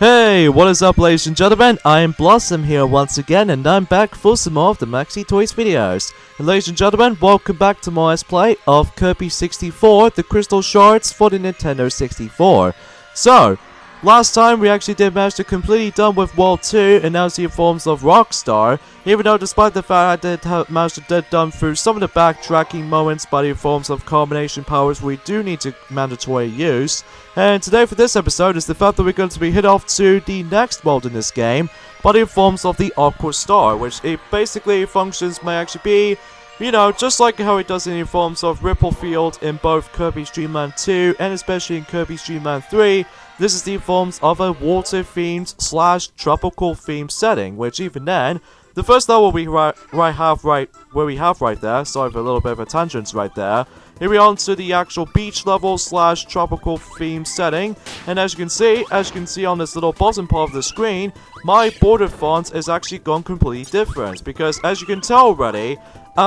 Hey, what is up ladies and gentlemen, I am Blossom here once again and I'm back for some more of the Maxi Toys videos. And ladies and gentlemen, welcome back to my Let's Play of Kirby 64, the Crystal Shards for the Nintendo 64. So, last time we actually did manage to completely done with World 2 and now see forms of Rockstar, even though despite the fact I did manage to get done through some of the backtracking moments by the forms of combination powers we do need to mandatory use. And today for this episode is the fact that we're going to be hit off to the next world in this game, but in forms of the Aqua Star, which it basically functions may actually be, you know, just like how it does in the forms of Ripple Field in both Kirby Dream Land 2 and especially in Kirby Dream Land 3, this is the forms of a water-themed / tropical themed setting, which even then, the first level we have right there, sorry for a little bit of a tangent right there. Here we are on to the actual beach level / tropical theme setting, and as you can see on this little bottom part of the screen, my border font is actually gone completely different, because as you can tell already,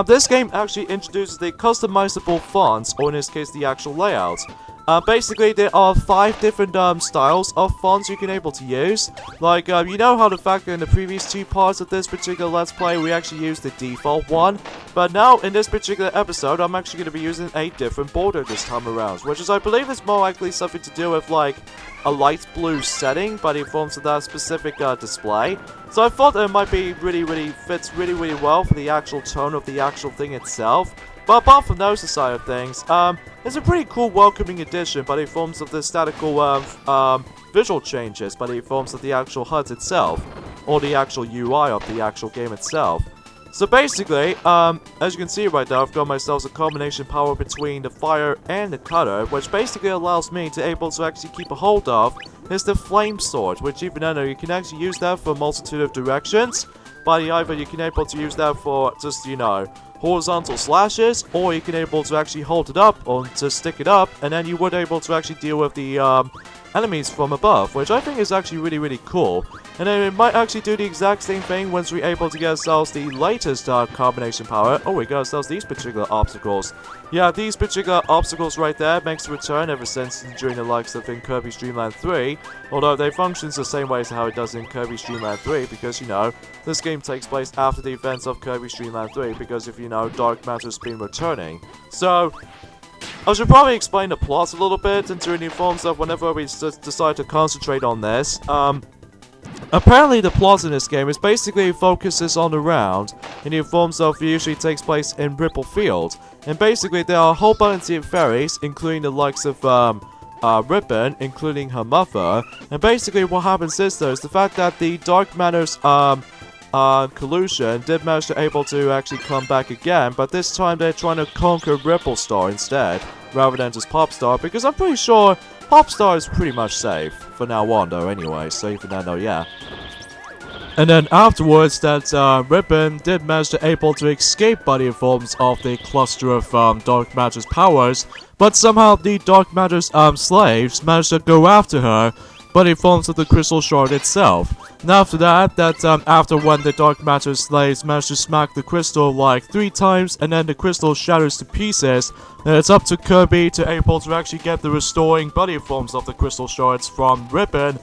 this game actually introduces the customizable fonts, or in this case the actual layout. Basically, there are 5 different styles of fonts you can able to use. Like, you know how the fact that in the previous 2 parts of this particular Let's Play, we actually used the default one. But now, in this particular episode, I'm actually going to be using a different border this time around. Which is, I believe, is more likely something to do with, like, a light blue setting by the forms of that specific display. So I thought that it might be fits really well for the actual tone of the actual thing itself. But apart from those side of things, it's a pretty cool welcoming addition by the forms of the statical visual changes by the forms of the actual HUD itself, or the actual UI of the actual game itself. So basically, as you can see right now, I've got myself a combination power between the fire and the cutter, which basically allows me to able to actually keep a hold of is the flame sword, which even though you can actually use that for a multitude of directions, but either you can able to use that for just, you know, horizontal slashes, or you can able to actually hold it up or to stick it up, and then you would able to actually deal with the enemies from above, which I think is actually really cool. And then it might actually do the exact same thing once we're able to get ourselves the latest combination power. Oh, we got ourselves these particular obstacles. Yeah, these particular obstacles right there makes a return ever since during the likes of in Kirby's Dream Land 3. Although they function the same way as how it does in Kirby's Dream Land 3, because, you know, this game takes place after the events of Kirby's Dream Land 3, because if you know, Dark Matter's been returning. So, I should probably explain the plot a little bit, and during the forms of whenever we decide to concentrate on this. Apparently the plot in this game is basically focuses on the round, and the forms of usually takes place in Ripple Field. And basically there are a whole bunch of fairies, including the likes of Ribbon, including her mother. And basically what happens is though, is the fact that the Dark Matter's collusion did manage to able to actually come back again, but this time they're trying to conquer Ripple Star instead, rather than just Pop Star, because I'm pretty sure Pop Star is pretty much safe for now on though anyway, so even then though, yeah. And then afterwards that Ribbon did manage to able to escape by the forms of the cluster of Dark Matter's powers, but somehow the Dark Matter's slaves managed to go after her by the forms of the Crystal Shard itself. And after that, after when the Dark Matter slaves managed to smack the crystal like 3 times, and then the crystal shatters to pieces, then it's up to Kirby to able to actually get the restoring body forms of the Crystal Shards from Ribbon,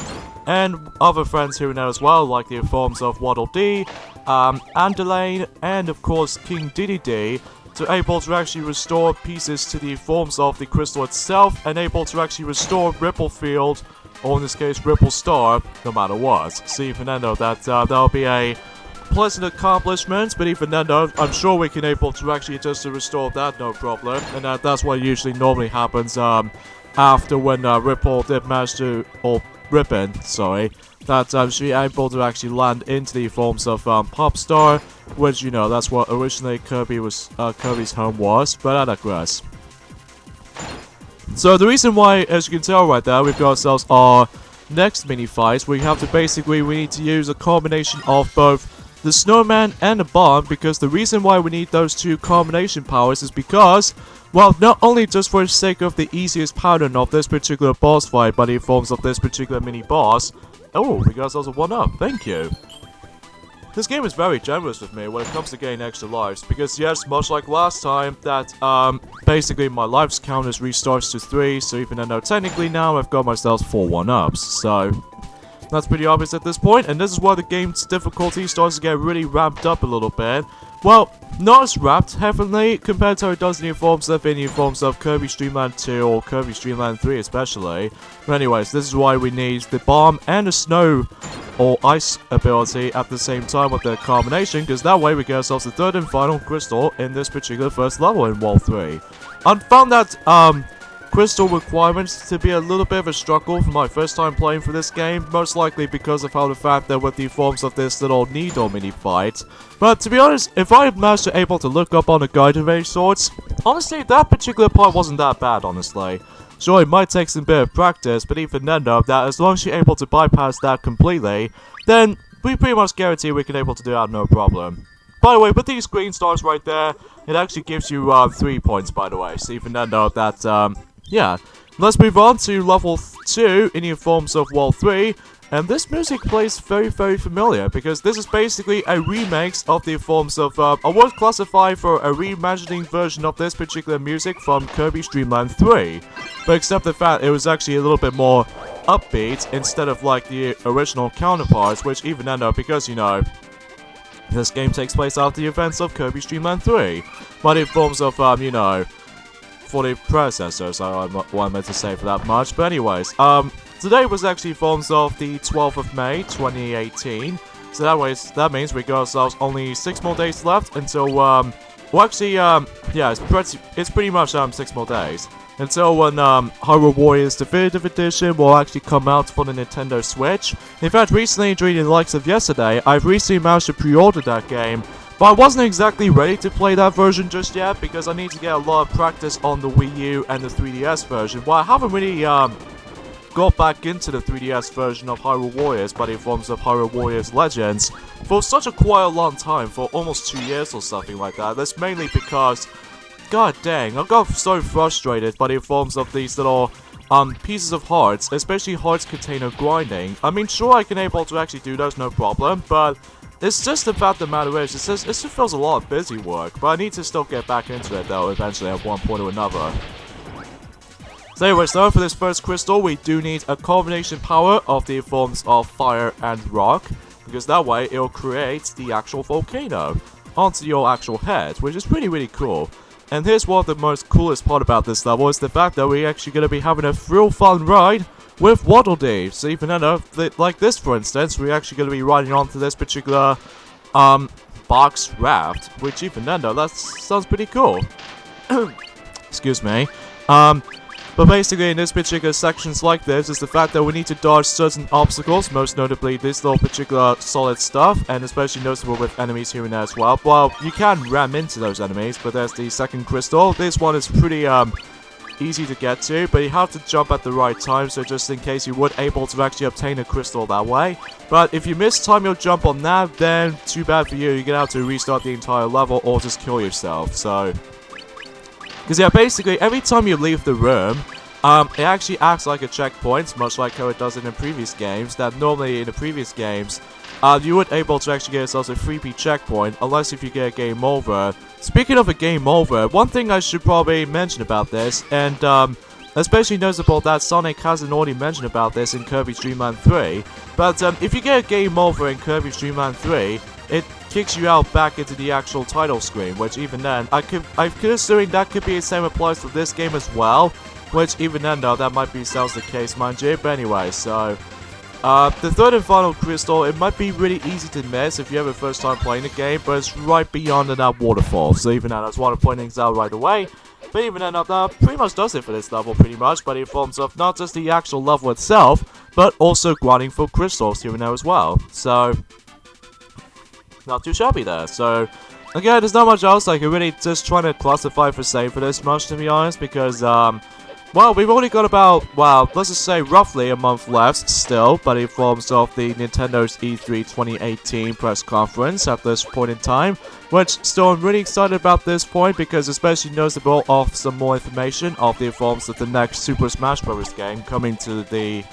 and other friends here and there as well, like the forms of Waddle Dee, Andelaine, and of course King Diddy, to able to actually restore pieces to the forms of the crystal itself, and able to actually restore Ripple Field, or in this case Ripple Star, no matter what. So even then though, that'll be a pleasant accomplishment, but even then though, I'm sure we can able to actually just to restore that, no problem. And that's what usually normally happens after when Ripple did manage to, or Ribbon, sorry, that she able to actually land into the forms of Pop Star, which, you know, that's what originally Kirby's home was, but I digress. So the reason why, as you can tell right there, we've got ourselves our next mini fight, we need to use a combination of both the snowman and the bomb, because the reason why we need those 2 combination powers is because, well, not only just for the sake of the easiest pattern of this particular boss fight by the forms of this particular mini boss. Oh, we got ourselves a 1-up, thank you. This game is very generous with me when it comes to getting extra lives, because yes, much like last time, that basically my lives count as restarts to 3, so even though technically now I've got myself 4 1-ups, so That's pretty obvious at this point, and this is why the game's difficulty starts to get really ramped up a little bit. Well, not as ramped heavily compared to how it does in new forms of Kirby Streamland 2 or Kirby Streamland 3 especially. But anyways, this is why we need the bomb and the snow or ice ability at the same time with the combination, because that way we get ourselves the third and final crystal in this particular first level in World 3. I found that crystal requirements to be a little bit of a struggle for my first time playing for this game, most likely because of how the fact that with the forms of this little needle mini fight. But to be honest, if I had managed to able to look up on a guide of any sorts, honestly that particular part wasn't that bad, honestly. Sure, it might take some bit of practice, but even then though, that as long as you're able to bypass that completely, then we pretty much guarantee we can able to do that no problem. By the way, with these green stars right there, it actually gives you 3 points, by the way, so even then though that, yeah. Let's move on to level 2 in the forms of World 3, and this music plays very, very familiar, because this is basically a remix of the forms of, I would classify for a reimagining version of this particular music from Kirby Streamland 3, but except the fact it was actually a little bit more upbeat instead of like the original counterparts, which even then though, because you know, this game takes place after the events of Kirby Streamland 3, but in forms of, you know, for the predecessors, so what I meant to say for that much. But anyways, today was actually forms of the 12th of May, 2018. So that means we got ourselves only 6 more days left until, well actually, yeah, it's pretty much 6 more days. Until when Hyrule Warriors Definitive Edition will actually come out for the Nintendo Switch. In fact, recently, during the likes of yesterday, I've recently managed to pre-order that game. But I wasn't exactly ready to play that version just yet, because I need to get a lot of practice on the Wii U and the 3DS version. Well, I haven't really got back into the 3DS version of Hyrule Warriors, but in forms of Hyrule Warriors Legends, for such a quite a long time, for almost 2 years or something like that. That's mainly because, god dang, I got so frustrated by the forms of these little pieces of hearts, especially hearts container grinding. I mean, sure, I can able to actually do those, no problem, but it's just the fact of the matter is, it just feels a lot of busy work, but I need to still get back into it though, eventually at one point or another. So anyways, though, for this first crystal, we do need a combination power of the forms of fire and rock, because that way it'll create the actual volcano onto your actual head, which is really cool. And here's one of the most coolest part about this level, is the fact that we're actually going to be having a real fun ride with Waddle Dee. So even though, like this for instance, we're actually going to be riding onto this particular box raft, which even then though, that sounds pretty cool. Excuse me. But basically in this particular sections like this is the fact that we need to dodge certain obstacles, most notably this little particular solid stuff, and especially noticeable with enemies here and there as well. Well, you can ram into those enemies, but there's the second crystal. This one is pretty easy to get to, but you have to jump at the right time, so just in case you weren't able to actually obtain a crystal that way. But if you miss time your jump on that, then too bad for you, you're gonna have to restart the entire level or just kill yourself, so. Because yeah, basically every time you leave the room, it actually acts like a checkpoint, much like how it does in the previous games, that normally in the previous games, you weren't able to actually get yourself a freebie checkpoint unless if you get a game over. Speaking of a game over, one thing I should probably mention about this, and especially noticeable that Sonic hasn't already mentioned about this in Kirby Streamland 3, but if you get a game over in Kirby Streamland 3, it kicks you out back into the actual title screen, which even then, I'm considering that could be the same applies to this game as well, which even then though, that might be sounds the case, mind you, but anyway, so. The third and final crystal, it might be really easy to miss if you have a first time playing the game, but it's right beyond that waterfall, so even then, I just want to point things out right away. But even then, that pretty much does it for this level, pretty much, but in forms of not just the actual level itself, but also grinding for crystals here and there as well, so. Not too shabby there, so. Again, there's not much else I can really just trying to classify for save for this much, to be honest, because, well, we've only got about, well, let's just say roughly a month left still, but in forms of the Nintendo's E3 2018 press conference at this point in time, which still I'm really excited about this point because especially noticeable of some more information of the forms of the next Super Smash Bros. Game coming to the,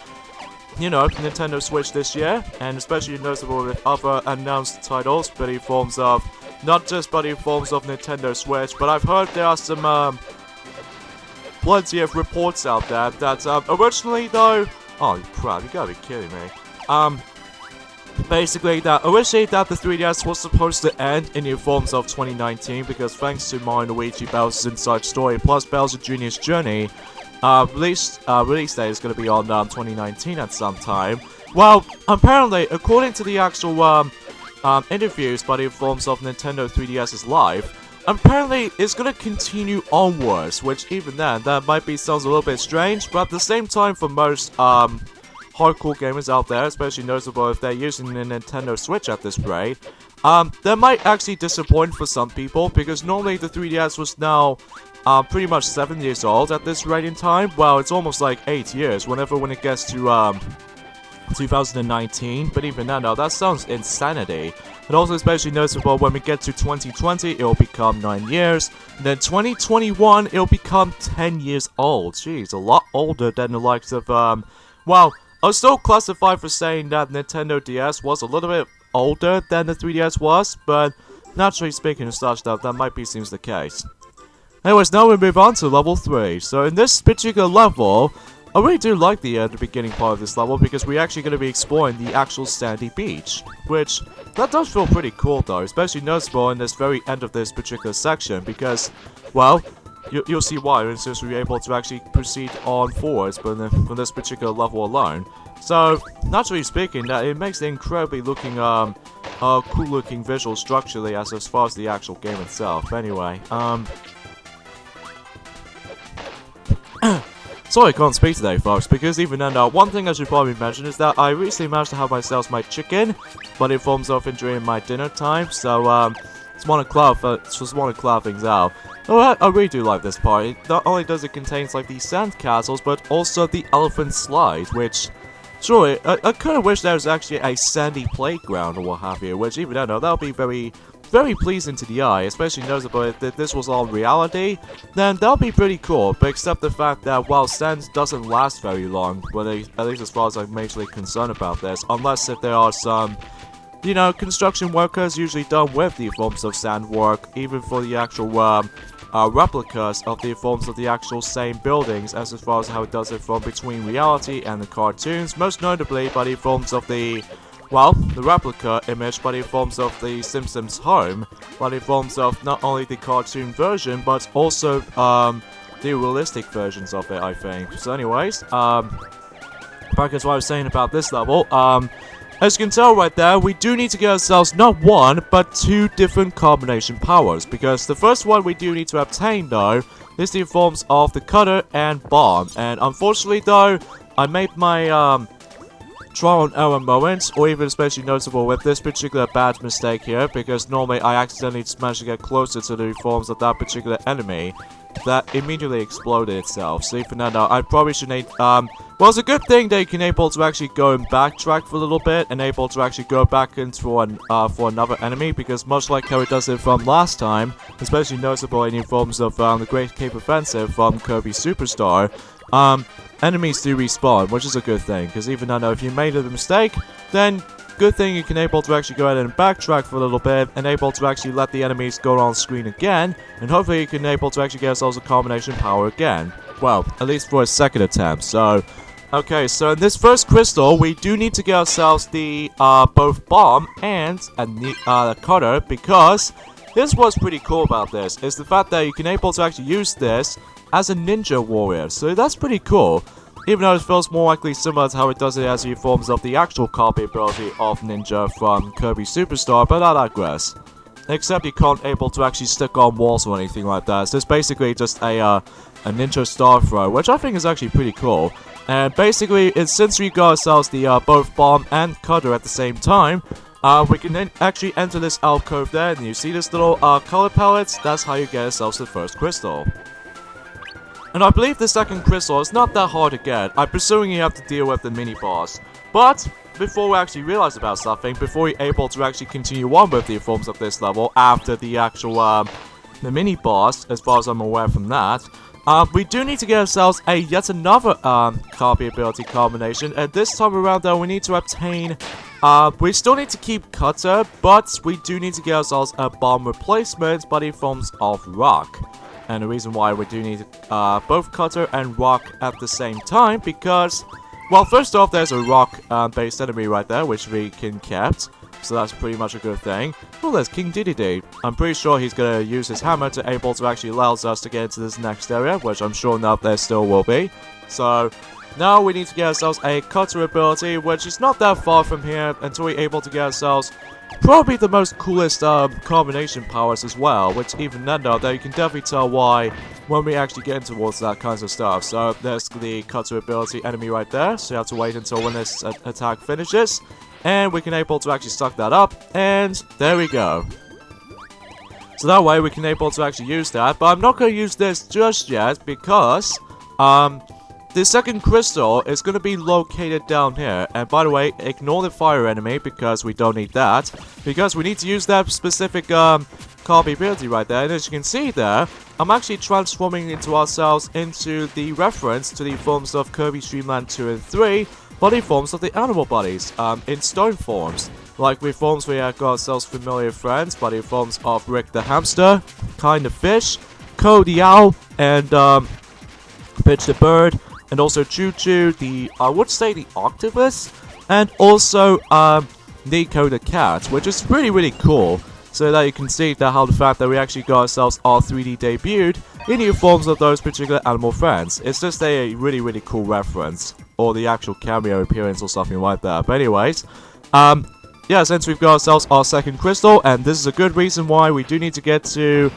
you know, Nintendo Switch this year, and especially noticeable with other announced titles, but in forms of, not just but in forms of Nintendo Switch, but I've heard there are some, plenty of reports out there that, originally though, oh crap, you gotta be kidding me. Basically, that originally that the 3DS was supposed to end in the forms of 2019 because thanks to Mario & Luigi Bowser's Inside Story plus Bowser Jr.'s Journey, release date is going to be on 2019 at some time. Well, apparently, according to the actual interviews by the forms of Nintendo 3DS's Live, apparently it's going to continue onwards, which even then, that might be sounds a little bit strange, but at the same time for most hardcore gamers out there, especially noticeable if they're using the Nintendo Switch at this rate, that might actually disappoint for some people, because normally the 3DS was now pretty much 7 years old at this rate in time. Well, it's almost like 8 years when it gets to 2019, but even then, no, that sounds insanity. And also especially noticeable when we get to 2020, it'll become 9 years, and then 2021, it'll become 10 years old. Jeez, a lot older than the likes of, well, I was still classified for saying that Nintendo DS was a little bit older than the 3DS was, but naturally speaking and such, that might be seems the case. Anyways, now we move on to level 3. So in this particular level, I really do like the beginning part of this level because we're actually going to be exploring the actual sandy beach, which that does feel pretty cool though, especially noticeable in this very end of this particular section because, well, you'll see why since we're able to actually proceed on forwards from this particular level alone. So, naturally speaking, that it makes the incredibly looking, cool looking visual structurally as far as the actual game itself. Anyway, sorry I can't speak today, folks, because even then, one thing I should probably mention is that I recently managed to have myself my chicken, but it forms off during my dinner time, so, just want to cloud things out. Oh, I really do like this part. Not only does it contain like these sand castles, but also the elephant slide, which, sure, I kind of wish there was actually a sandy playground or what have you, which even though that would be very, very pleasing to the eye, especially noticeable if this was all reality, then that would be pretty cool, but except the fact that while sand doesn't last very long, well, at least as far as I'm majorly concerned about this, unless if there are some, you know, construction workers usually done with the forms of sand work, even for the actual, replicas of the forms of the actual same buildings as far as how it does it from between reality and the cartoons, most notably by the forms of the, well, the replica image by the forms of the Simpsons home, by the forms of not only the cartoon version, but also, the realistic versions of it, I think. So anyways, back as what I was saying about this level, as you can tell right there, we do need to get ourselves not one, but 2 different combination powers, because the first one we do need to obtain, though, is the forms of the cutter and bomb, and unfortunately, though, I made my, trial and error moments, or even especially noticeable with this particular bad mistake here, because normally I accidentally just managed to get closer to the forms of that particular enemy, that immediately exploded itself. So even now, I probably shouldn't, well, it's a good thing that you can able to actually go and backtrack for a little bit, and able to actually go back into for another enemy, because much like how it does it from last time, especially noticeable in the forms of, the Great Cape Offensive from Kirby Superstar, enemies do respawn, which is a good thing, because even though if you made a mistake, then good thing you can able to actually go ahead and backtrack for a little bit, and able to actually let the enemies go on screen again, and hopefully you can able to actually get yourselves a combination power again. Well, at least for a second attempt, so... Okay, so in this first crystal, we do need to get ourselves the, both bomb and a cutter, because this was pretty cool about this, is the fact that you can able to actually use this as a ninja warrior, so that's pretty cool. Even though it feels more likely similar to how it does it as the forms of the actual copy ability of Ninja from Kirby Superstar, but I digress. Except you can't able to actually stick on walls or anything like that, so it's basically just a ninja star throw, which I think is actually pretty cool. And basically, since we got ourselves the both bomb and cutter at the same time, we can then actually enter this alcove there, and you see this little color palettes, that's how you get yourselves the first crystal. And I believe the second crystal is not that hard to get. I'm presuming you have to deal with the mini-boss. But, before we actually realize about something, before you're able to actually continue on with the forms of this level after the actual, the mini-boss, as far as I'm aware from that, we do need to get ourselves yet another, copy ability combination, and this time around though, we need to obtain, we still need to keep cutter, but we do need to get ourselves a bomb replacement by the forms of rock. And the reason why we do need both cutter and rock at the same time, because Well, first off, there's a rock-based enemy right there, which we can kept. So that's pretty much a good thing. Oh, there's King Dedede. I'm pretty sure he's gonna use his hammer to able to actually allows us to get into this next area, which I'm sure enough there still will be. So now we need to get ourselves a cutter ability, which is not that far from here until we're able to get ourselves probably the most coolest combination powers as well, which even then though, you can definitely tell why when we actually get towards that kinds of stuff. So there's the cutter ability enemy right there, so you have to wait until when this attack finishes, and we can able to actually suck that up, and there we go. So that way we can able to actually use that, but I'm not going to use this just yet because the second crystal is going to be located down here. And by the way, ignore the fire enemy because we don't need that. Because we need to use that specific Kirby ability right there. And as you can see there, I'm actually transforming into ourselves into the reference to the forms of Kirby Dream Land 2 and 3, body forms of the animal bodies, in stone forms. Like with forms we have got ourselves familiar friends, body forms of Rick the hamster, Kind the fish, Ko the owl, and Pitch the bird. And also Choo-Choo, I would say the octopus, and also Nico the cat, which is really cool. So that you can see that how the fact that we actually got ourselves our 3D debuted in new forms of those particular animal friends. It's just a really cool reference, or the actual cameo appearance or something like that. But anyways, yeah, since we've got ourselves our second crystal, and this is a good reason why we do need to get to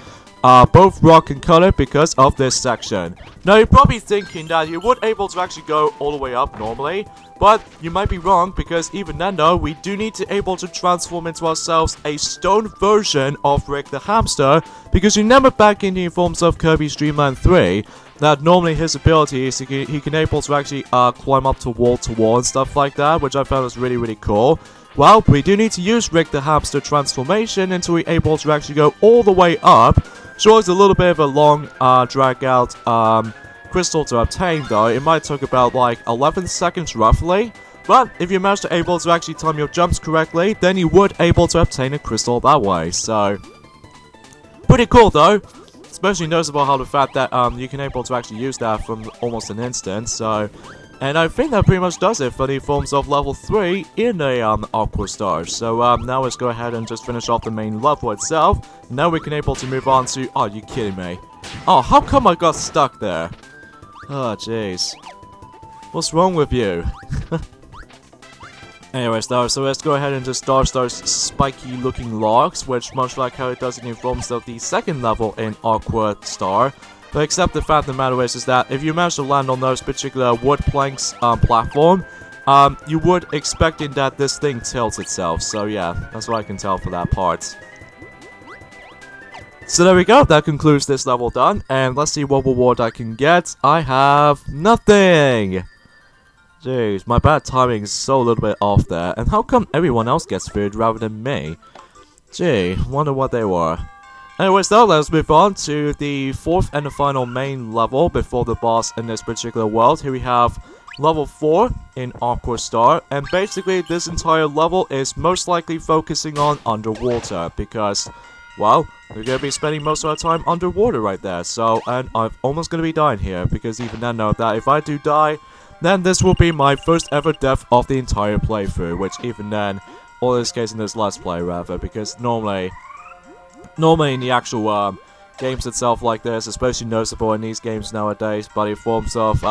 both rock and color because of this section. Now you're probably thinking that you would able to actually go all the way up normally, but you might be wrong because even then though, we do need to able to transform into ourselves a stone version of Rick the hamster, because you remember back in the forms of Kirby's Dream Land 3, that normally his ability is he can able to actually climb up to wall and stuff like that, which I found was really cool. Well, we do need to use Rick the hamster transformation until we're able to actually go all the way up. Sure, it's a little bit of a long, drag out, crystal to obtain though. It might take about like 11 seconds roughly. But if you manage to able to actually time your jumps correctly, then you would able to obtain a crystal that way. So, pretty cool though. Especially noticeable how the fact that you can able to actually use that from almost an instant. So, and I think that pretty much does it for the forms of level 3 in the Aqua Stars. So now let's go ahead and just finish off the main level itself. Now we can able to move on to... Oh, you kidding me? Oh, how come I got stuck there? Oh, jeez. What's wrong with you? Anyways, though, so let's go ahead and just dodge those spiky looking logs, which much like how it does in the forms of the second level in Aqua Star. But except the fact of the matter is that if you manage to land on those particular wood planks platform, you would expecting that this thing tilts itself. So yeah, that's what I can tell for that part. So there we go, that concludes this level done, and let's see what reward I can get. I have nothing! Jeez, my bad timing is so a little bit off there, and how come everyone else gets food rather than me? Gee, wonder what they were. Anyways though, let's move on to the fourth and the final main level before the boss in this particular world. Here we have level 4 in Aqua Star, and basically this entire level is most likely focusing on underwater because, well, we're going to be spending most of our time underwater right there. So, and I'm almost going to be dying here because even I know that if I do die, then this will be my first ever death of the entire playthrough, which even then, or in this case in this let's play rather, because normally in the actual games itself like this, especially noticeable in these games nowadays, but in forms of,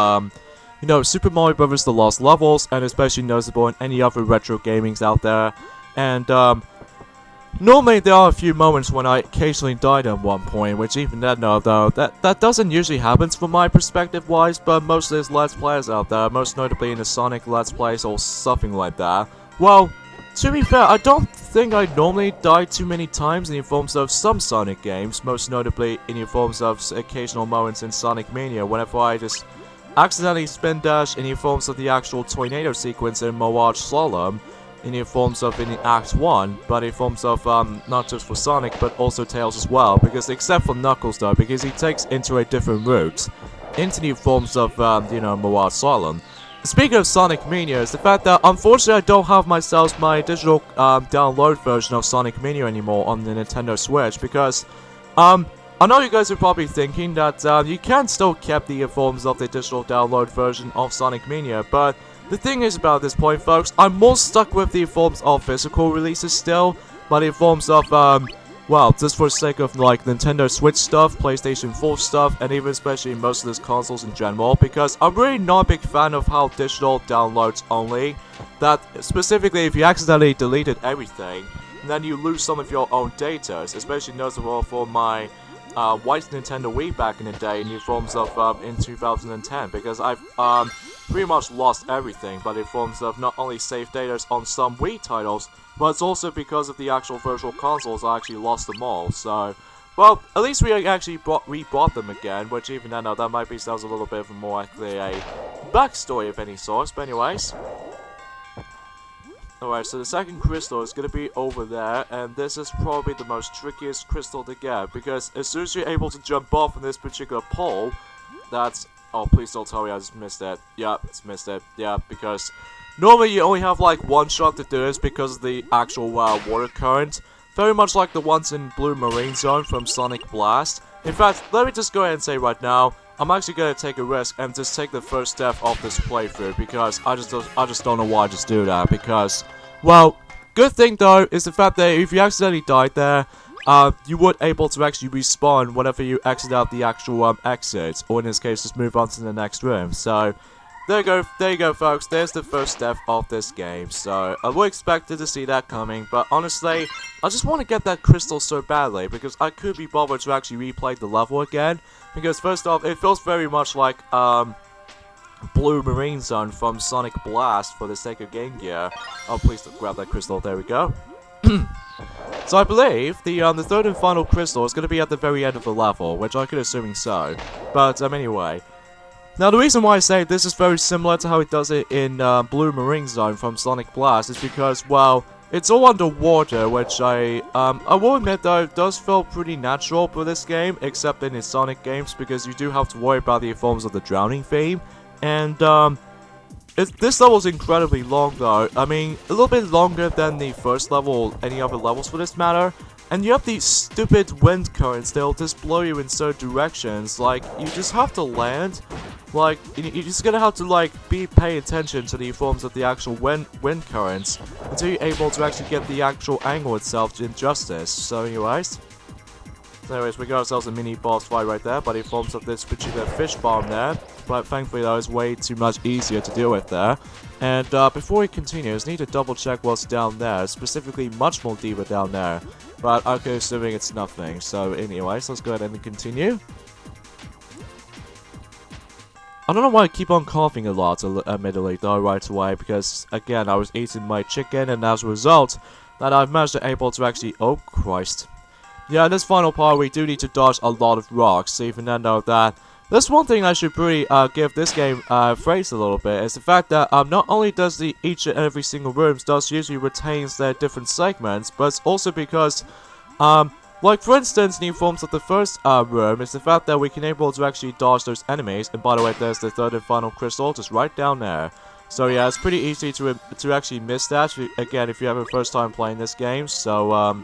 you know, Super Mario Bros. The Lost Levels, and especially noticeable in any other retro gamings out there. And normally there are a few moments when I occasionally died at one point, which even then though, that doesn't usually happen from my perspective wise, but most of these Let's Players out there, most notably in the Sonic Let's Plays or something like that, well, to be fair, I don't think I normally die too many times in the forms of some Sonic games, most notably in the forms of occasional moments in Sonic Mania, whenever I just accidentally spin dash in the forms of the actual tornado sequence in Mirage Slalom, in the forms of in Act 1, but in forms of not just for Sonic, but also Tails as well, because except for Knuckles though, because he takes into a different route, into the forms of, you know, Mirage Slalom. Speaking of Sonic Mania, is the fact that unfortunately I don't have myself my digital download version of Sonic Mania anymore on the Nintendo Switch, because I know you guys are probably thinking that you can still keep the forms of the digital download version of Sonic Mania, but The thing is about this point, folks, I'm more stuck with the forms of physical releases still, but in forms of, well, just for the sake of, like, Nintendo Switch stuff, PlayStation 4 stuff, and even especially most of these consoles in general, because I'm really not a big fan of how digital downloads only, that specifically if you accidentally deleted everything, then you lose some of your own data, especially notable for my white Nintendo Wii back in the day in the forms of in 2010, because I've pretty much lost everything, but in forms of not only save data on some Wii titles, but it's also because of the actual virtual consoles I actually lost them all. So, well, at least we actually rebought them again, which even then, that might be sounds a little bit of more likely a backstory of any sort, but anyways. Alright, so the second crystal is going to be over there, and this is probably the most trickiest crystal to get, because as soon as you're able to jump off on this particular pole, that's... Oh, please don't tell me I just missed it. Yeah, it's missed it. Yeah, because normally you only have like one shot to do this because of the actual water current. Very much like the ones in Blue Marine Zone from Sonic Blast. In fact, let me just go ahead and say right now, I'm actually going to take a risk and just take the first step of this playthrough, because I just don't know why I just do that, because, well, good thing though is the fact that if you accidentally died there, you would able to actually respawn whenever you exit out the actual exit, or in this case just move on to the next room. So there you go folks, there's the first step of this game. So I would expected to see that coming, but honestly I just want to get that crystal so badly, because I could be bothered to actually replay the level again, because first off it feels very much like Blue Marine Zone from Sonic Blast for the sake of Game Gear. Oh, please grab that crystal, there we go. So I believe the third and final crystal is going to be at the very end of the level, which I could assuming so. But anyway. Now the reason why I say this is very similar to how it does it in Blue Marine Zone from Sonic Blast is because, well, it's all underwater, which I will admit though does feel pretty natural for this game, except in its Sonic games, because you do have to worry about the forms of the drowning theme. And this level is incredibly long though. I mean, a little bit longer than the first level or any other levels for this matter. And you have these stupid wind currents that'll just blow you in certain directions. Like, you just have to land. Like, you're just gonna have to, like, pay attention to the forms of the actual wind currents until you're able to actually get the actual angle itself in justice. So anyways, we got ourselves a mini boss fight right there, but it forms of this particular fish bomb there. But thankfully though, it's way too much easier to deal with there. And before we continue, I just need to double check what's down there, specifically much more deeper down there. But okay, assuming it's nothing. So anyways, let's go ahead and continue. I don't know why I keep on coughing a lot, admittedly though, right away, because again, I was eating my chicken, and as a result, that I've managed to able to actually, oh Christ. Yeah, in this final part, we do need to dodge a lot of rocks, even though that. That's one thing I should really give this game praise a little bit, is the fact that not only does each and every single room does usually retains their different segments, but it's also because, like for instance, new forms of the first room, is the fact that we can able to actually dodge those enemies, and by the way, there's the third and final crystal just right down there. So yeah, it's pretty easy to actually miss that, again, if you have a first time playing this game, so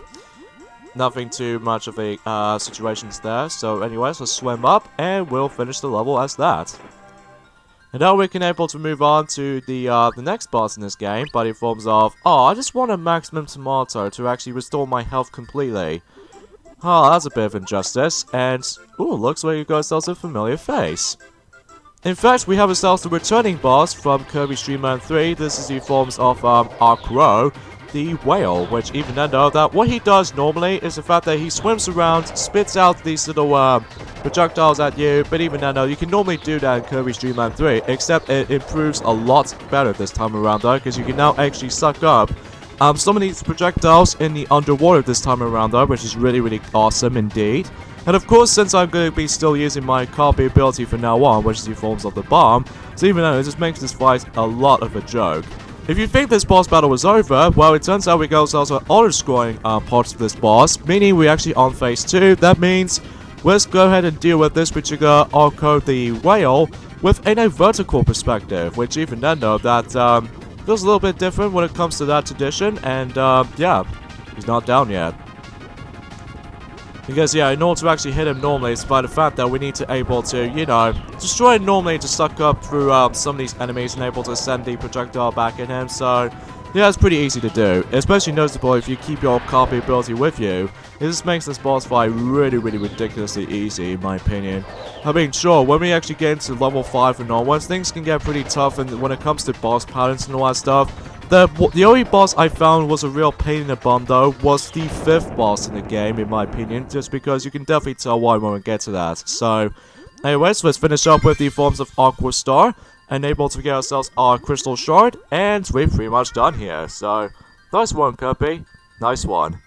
nothing too much of a situations there. So anyways, let's swim up and we'll finish the level as that. And now we can able to move on to the next boss in this game, but in forms of, oh, I just want a maximum tomato to actually restore my health completely. Oh, that's a bit of injustice. And ooh, looks like you got ourselves a familiar face. In fact, we have ourselves the returning boss from Kirby Dream Land 3. This is the forms of Aqua, the whale, which even though that what he does normally is the fact that he swims around, spits out these little projectiles at you, but even though you can normally do that in Kirby's Dream Land 3, except it improves a lot better this time around though, because you can now actually suck up some of these projectiles in the underwater this time around though, which is really awesome indeed. And of course, since I'm going to be still using my copy ability from now on, which is the forms of the bomb, so even though it just makes this fight a lot of a joke. If you think this boss battle was over, well, it turns out we got ourselves an auto-scrolling parts of this boss, meaning we're actually on phase 2. That means let's go ahead and deal with this particular Aqua, the whale, with a vertical perspective, which even then though, that feels a little bit different when it comes to that tradition, and yeah, he's not down yet. Because, yeah, in order to actually hit him normally, it's by the fact that we need to able to, you know, destroy it normally to suck up through some of these enemies and able to send the projectile back at him. So, yeah, it's pretty easy to do. Especially noticeable if you keep your copy ability with you. It just makes this boss fight really, really ridiculously easy, in my opinion. I mean, sure, when we actually get into level 5 and onwards, things can get pretty tough and when it comes to boss patterns and all that stuff. The only boss I found was a real pain in the bum, though, was the 5th boss in the game, in my opinion, just because you can definitely tell why when we get to that. So, anyways, let's finish up with the forms of Aqua Star, and able to get ourselves our Crystal Shard, and we're pretty much done here. So, nice one, Kirby. Nice one.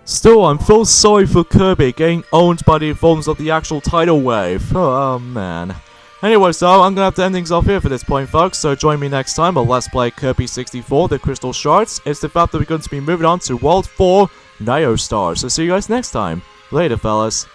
Still, I'm so sorry for Kirby getting owned by the forms of the actual tidal wave. Oh, man. Anyway, so I'm gonna have to end things off here for this point, folks. So join me next time on Let's Play Kirby 64, the Crystal Shards. It's the fact that we're going to be moving on to World 4, Neo Stars. So see you guys next time. Later, fellas.